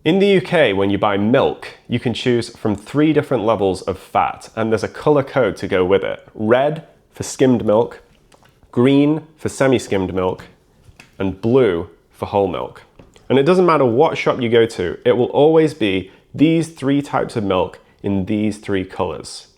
In the UK, when you buy milk, you can choose from 3 different levels of fat, and there's a colour code to go with it. Red for skimmed milk, green for semi-skimmed milk, and blue for whole milk. And it doesn't matter what shop you go to, it will always be these 3 types of milk in these 3 colours.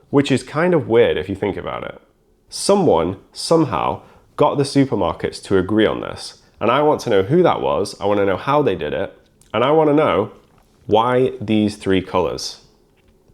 Which is kind of weird if you think about it. Someone, somehow, got the supermarkets to agree on this, and I want to know who that was, I want to know how they did it, and I want to know why these 3 colours.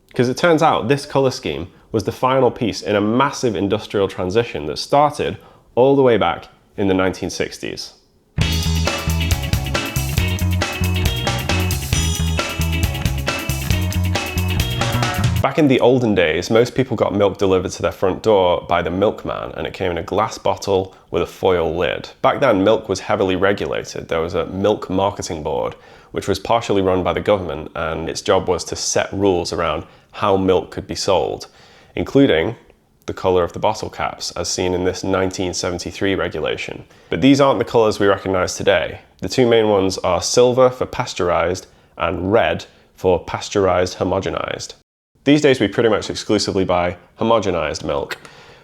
Because it turns out this colour scheme was the final piece in a massive industrial transition that started all the way back in the 1960s. Back in the olden days, most people got milk delivered to their front door by the milkman, and it came in a glass bottle with a foil lid. Back then, milk was heavily regulated. There was a milk marketing board, which was partially run by the government, and its job was to set rules around how milk could be sold, including the colour of the bottle caps, as seen in this 1973 regulation. But these aren't the colours we recognise today. The 2 main ones are silver for pasteurised and red for pasteurised homogenised. These days we pretty much exclusively buy homogenised milk,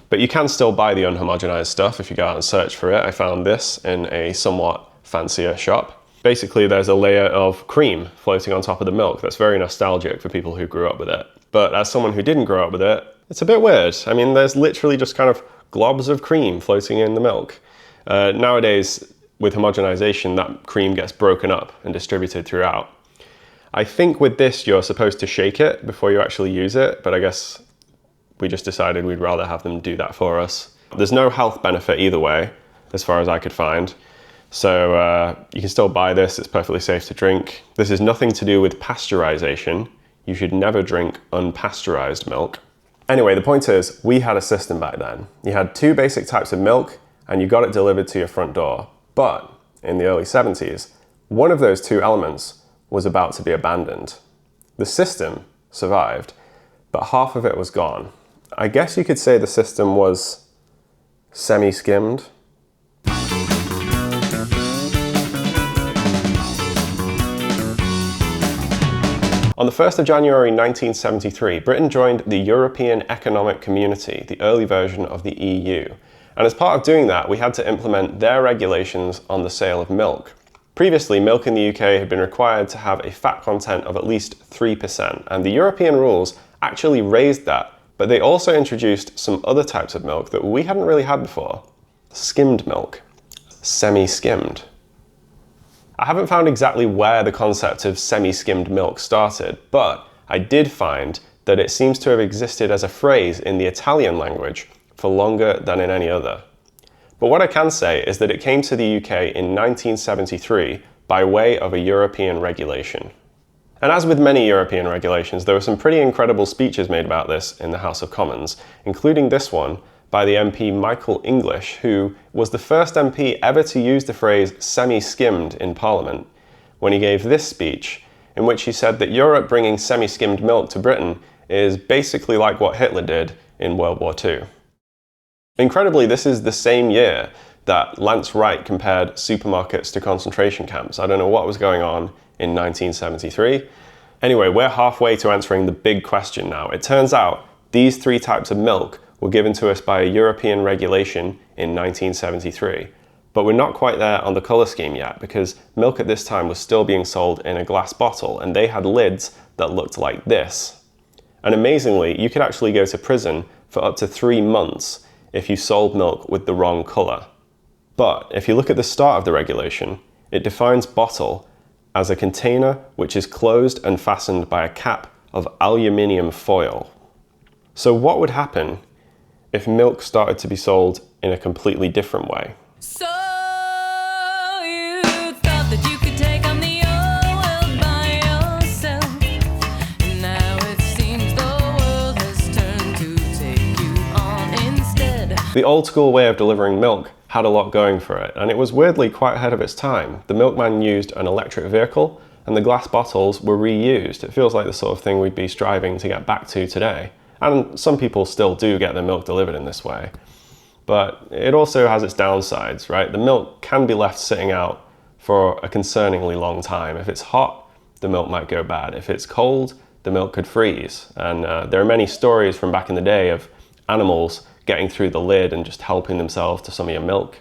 but you can still buy the unhomogenised stuff if you go out and search for it. I found this in a somewhat fancier shop. Basically there's a layer of cream floating on top of the milk that's very nostalgic for people who grew up with it. But as someone who didn't grow up with it, it's a bit weird. I mean, there's literally just kind of globs of cream floating in the milk. Nowadays, with homogenization, that cream gets broken up and distributed throughout. I think with this, you're supposed to shake it before you actually use it, but I guess we just decided we'd rather have them do that for us. There's no health benefit either way, as far as I could find. So you can still buy this, it's perfectly safe to drink. This is nothing to do with pasteurization. You should never drink unpasteurized milk. Anyway, the point is, we had a system back then. You had 2 basic types of milk, and you got it delivered to your front door. But in the early 70s, one of those 2 elements was about to be abandoned. The system survived, but half of it was gone. I guess you could say the system was semi-skimmed. On the 1st of January 1973, Britain joined the European Economic Community, the early version of the EU. And as part of doing that, we had to implement their regulations on the sale of milk. Previously, milk in the UK had been required to have a fat content of at least 3%, and the European rules actually raised that, but they also introduced some other types of milk that we hadn't really had before. Skimmed milk. Semi-skimmed. I haven't found exactly where the concept of semi-skimmed milk started, but I did find that it seems to have existed as a phrase in the Italian language for longer than in any other. But what I can say is that it came to the UK in 1973 by way of a European regulation. And as with many European regulations, there were some pretty incredible speeches made about this in the House of Commons, including this one by the MP Michael English, who was the first MP ever to use the phrase semi-skimmed in Parliament, when he gave this speech, in which he said that Europe bringing semi-skimmed milk to Britain is basically like what Hitler did in World War II. Incredibly, this is the same year that Lance Wright compared supermarkets to concentration camps. I don't know what was going on in 1973. Anyway, we're halfway to answering the big question now. It turns out these 3 types of milk were given to us by a European regulation in 1973. But we're not quite there on the colour scheme yet, because milk at this time was still being sold in a glass bottle, and they had lids that looked like this. And amazingly, you could actually go to prison for up to 3 months if you sold milk with the wrong colour. But if you look at the start of the regulation, it defines bottle as a container which is closed and fastened by a cap of aluminium foil. So what would happen if milk started to be sold in a completely different way? So you thought that you could take on the whole world by yourself. Now it seems the world has turned to take you on instead. The old school way of delivering milk had a lot going for it, and it was weirdly quite ahead of its time. The milkman used an electric vehicle, and the glass bottles were reused. It feels like the sort of thing we'd be striving to get back to today. And some people still do get their milk delivered in this way. But it also has its downsides, right? The milk can be left sitting out for a concerningly long time. If it's hot, the milk might go bad. If it's cold, the milk could freeze. And there are many stories from back in the day of animals getting through the lid and just helping themselves to some of your milk.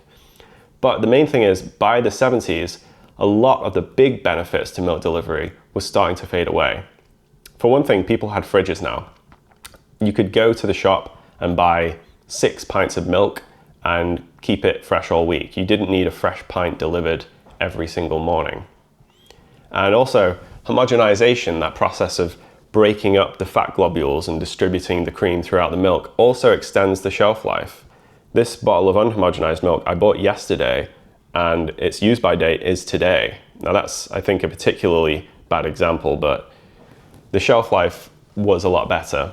But the main thing is, by the 70s, a lot of the big benefits to milk delivery was starting to fade away. For one thing, people had fridges now. You could go to the shop and buy 6 pints of milk and keep it fresh all week. You didn't need a fresh pint delivered every single morning. And also, homogenization, that process of breaking up the fat globules and distributing the cream throughout the milk, also extends the shelf life. This bottle of unhomogenized milk I bought yesterday, and its use-by date is today. Now that's, I think, a particularly bad example, but the shelf life was a lot better.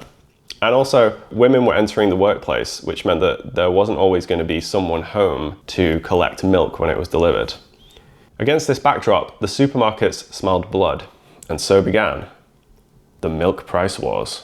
And also, women were entering the workplace, which meant that there wasn't always going to be someone home to collect milk when it was delivered. Against this backdrop, the supermarkets smelled blood, and so began the milk price wars.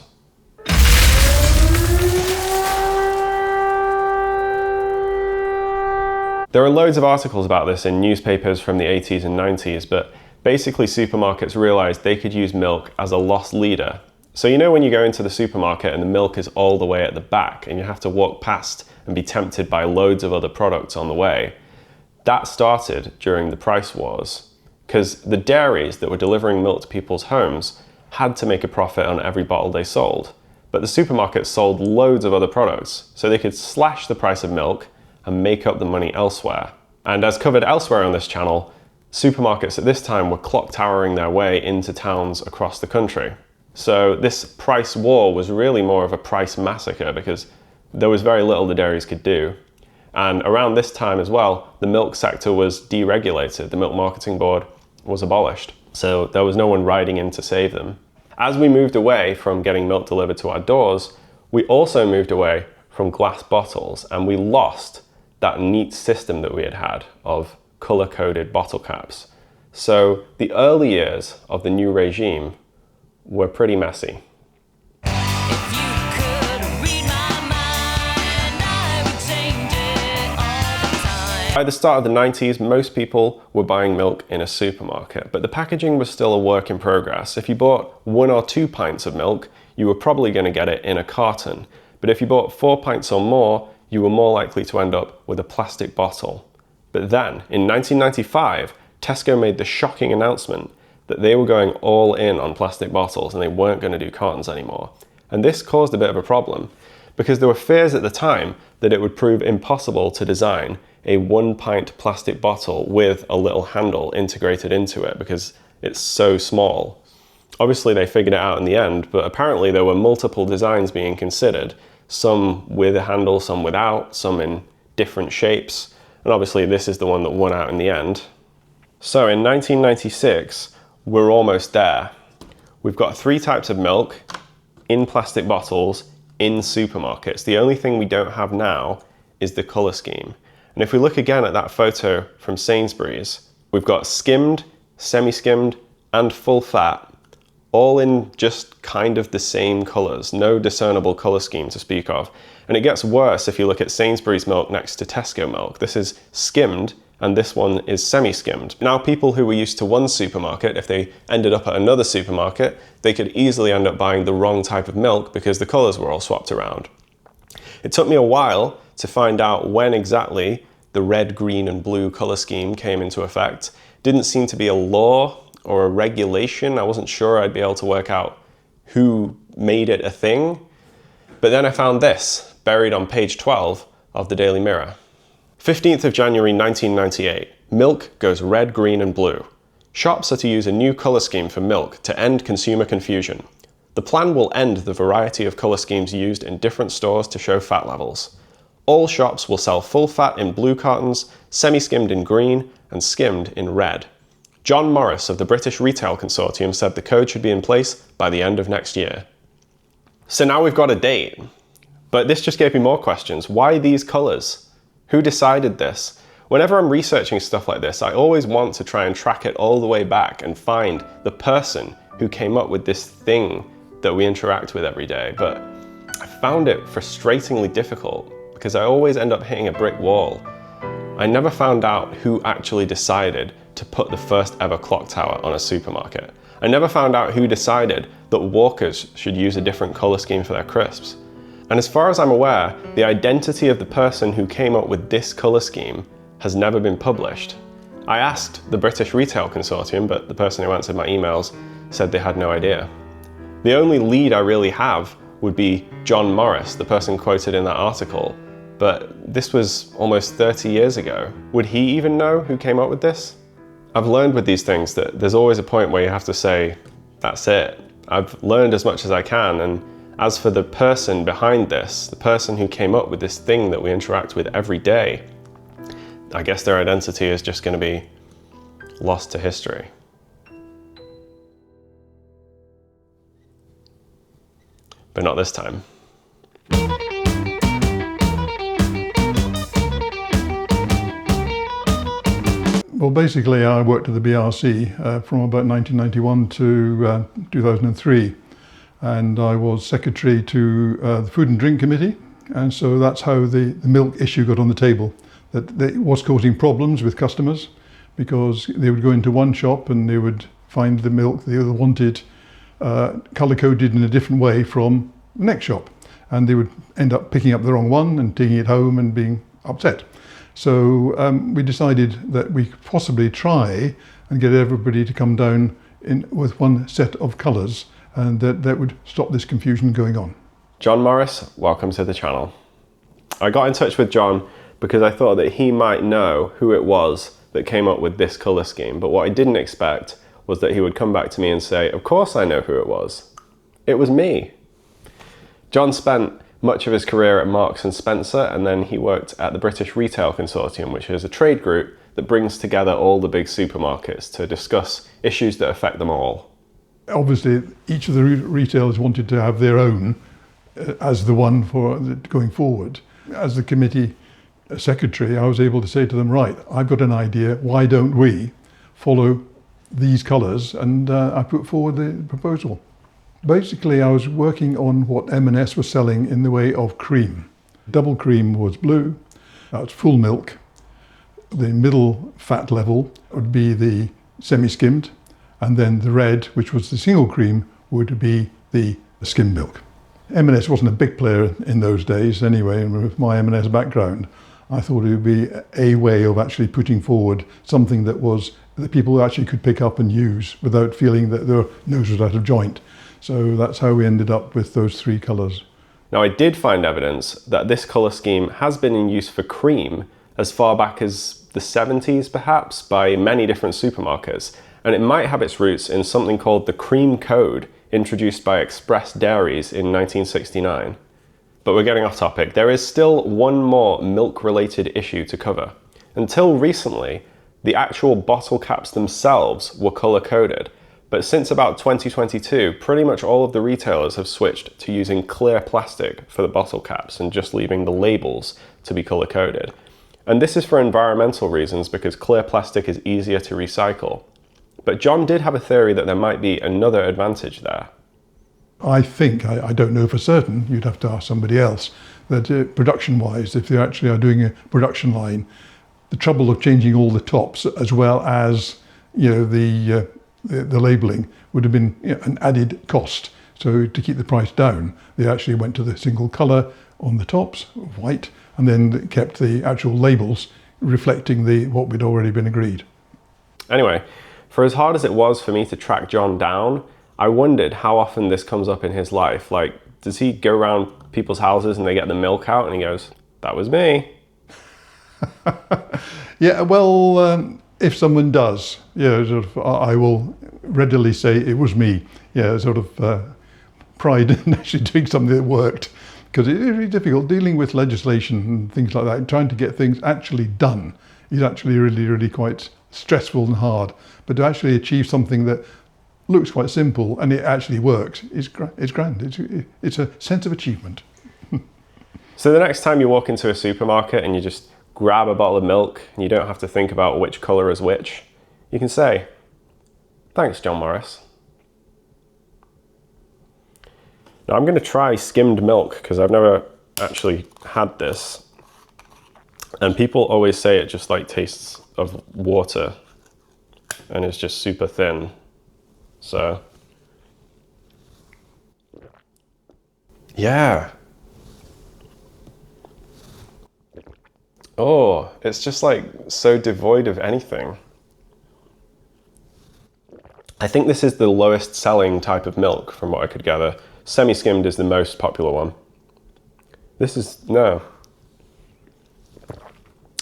There are loads of articles about this in newspapers from the 80s and 90s, but basically supermarkets realized they could use milk as a loss leader. So you know when you go into the supermarket and the milk is all the way at the back and you have to walk past and be tempted by loads of other products on the way? That started during the price wars, because the dairies that were delivering milk to people's homes had to make a profit on every bottle they sold. But the supermarkets sold loads of other products, so they could slash the price of milk and make up the money elsewhere. And as covered elsewhere on this channel, supermarkets at this time were clock towering their way into towns across the country. So this price war was really more of a price massacre because there was very little the dairies could do. And around this time as well, the milk sector was deregulated. The Milk Marketing Board was abolished. So there was no one riding in to save them. As we moved away from getting milk delivered to our doors, we also moved away from glass bottles, and we lost that neat system that we had had of color-coded bottle caps. So the early years of the new regime were pretty messy. If you could read my mind, I would change it all the time. By the start of the 90s, most people were buying milk in a supermarket, but the packaging was still a work in progress. If you bought 1 or 2 pints of milk, you were probably going to get it in a carton. But if you bought 4 pints or more, you were more likely to end up with a plastic bottle. But then, in 1995, Tesco made the shocking announcement that they were going all in on plastic bottles and they weren't going to do cartons anymore. And this caused a bit of a problem, because there were fears at the time that it would prove impossible to design a 1 pint plastic bottle with a little handle integrated into it because it's so small. Obviously they figured it out in the end, but apparently there were multiple designs being considered, some with a handle, some without, some in different shapes, and obviously this is the one that won out in the end. So in 1996, we're almost there. We've got 3 types of milk in plastic bottles in supermarkets. The only thing we don't have now is the color scheme. And if we look again at that photo from Sainsbury's, we've got skimmed, semi-skimmed, and full fat, all in just kind of the same colors, no discernible color scheme to speak of. And it gets worse if you look at Sainsbury's milk next to Tesco milk. This is skimmed, and this one is semi-skimmed. Now, people who were used to one supermarket, if they ended up at another supermarket, they could easily end up buying the wrong type of milk because the colors were all swapped around. It took me a while to find out when exactly the red, green, and blue color scheme came into effect. Didn't seem to be a law or a regulation. I wasn't sure I'd be able to work out who made it a thing. But then I found this, buried on page 12 of the Daily Mirror. 15th of January 1998, milk goes red, green, and blue. Shops are to use a new colour scheme for milk to end consumer confusion. The plan will end the variety of colour schemes used in different stores to show fat levels. All shops will sell full fat in blue cartons, semi-skimmed in green, and skimmed in red. John Morris of the British Retail Consortium said the code should be in place by the end of next year. So now we've got a date. But this just gave me more questions. Why these colours? Who decided this? Whenever I'm researching stuff like this, I always want to try and track it all the way back and find the person who came up with this thing that we interact with every day. But I found it frustratingly difficult because I always end up hitting a brick wall. I never found out who actually decided to put the first ever clock tower on a supermarket. I never found out who decided that Walkers should use a different colour scheme for their crisps. And as far as I'm aware, the identity of the person who came up with this colour scheme has never been published. I asked the British Retail Consortium, but the person who answered my emails said they had no idea. The only lead I really have would be John Morris, the person quoted in that article, but this was almost 30 years ago. Would he even know who came up with this? I've learned with these things that there's always a point where you have to say, that's it. I've learned as much as I can, and as for the person behind this, the person who came up with this thing that we interact with every day, I guess their identity is just going to be lost to history. But not this time. Well, basically, I worked at the BRC from about 1991 to 2003, and I was secretary to the Food and Drink Committee, and so that's how the milk issue got on the table. That it was causing problems with customers because they would go into one shop and they would find the milk they wanted colour-coded in a different way from the next shop, and they would end up picking up the wrong one and taking it home and being upset. So we decided that we could possibly try and get everybody to come down with one set of colours, and that would stop this confusion going on. John Morris, welcome to the channel. I got in touch with John because I thought that he might know who it was that came up with this colour scheme, but what I didn't expect was that he would come back to me and say, of course I know who it was. It was me. John spent much of his career at Marks and Spencer, and then he worked at the British Retail Consortium, which is a trade group that brings together all the big supermarkets to discuss issues that affect them all. Obviously, each of the retailers wanted to have their own as the one for going forward. As the committee secretary, I was able to say to them, right, I've got an idea, why don't we follow these colours? And I put forward the proposal. Basically, I was working on what M&S was selling in the way of cream. Double cream was blue, that's full milk. The middle fat level would be the semi-skimmed, and then the red, which was the single cream, would be the skimmed milk. M&S wasn't a big player in those days anyway, and with my M&S background, I thought it would be a way of actually putting forward something that people actually could pick up and use without feeling that their nose was out of joint. So that's how we ended up with those three colours. Now, I did find evidence that this colour scheme has been in use for cream as far back as the 70s perhaps by many different supermarkets, and it might have its roots in something called the Cream Code introduced by Express Dairies in 1969. But we're getting off topic. There is still one more milk-related issue to cover. Until recently, the actual bottle caps themselves were colour-coded, but since about 2022, pretty much all of the retailers have switched to using clear plastic for the bottle caps and just leaving the labels to be colour-coded. And this is for environmental reasons because clear plastic is easier to recycle. But John did have a theory that there might be another advantage there. I think, I don't know for certain, you'd have to ask somebody else, that production-wise, if they actually are doing a production line, the trouble of changing all the tops as well as the labelling would have been an added cost. So to keep the price down, they actually went to the single colour on the tops, white, and then kept the actual labels reflecting what we'd already been agreed. Anyway, for as hard as it was for me to track John down, I wondered how often this comes up in his life. Like, does he go around people's houses and they get the milk out and he goes, that was me? Yeah, well, if someone does, I will readily say it was me. Pride in actually doing something that worked, because it is really difficult dealing with legislation and things like that. Trying to get things actually done is actually really, really quite stressful and hard. But to actually achieve something that looks quite simple and it actually works is grand. It's a sense of achievement. So the next time you walk into a supermarket and you just grab a bottle of milk and you don't have to think about which colour is which, you can say, thanks, John Morris. Now I'm going to try skimmed milk because I've never actually had this. And people always say it just like tastes of water. and it's just super thin. So, yeah. Oh, it's just like so devoid of anything. I think this is the lowest selling type of milk from what I could gather. Semi-skimmed is the most popular one. This is, no.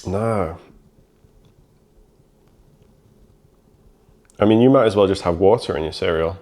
No. I mean, you might as well just have water in your cereal.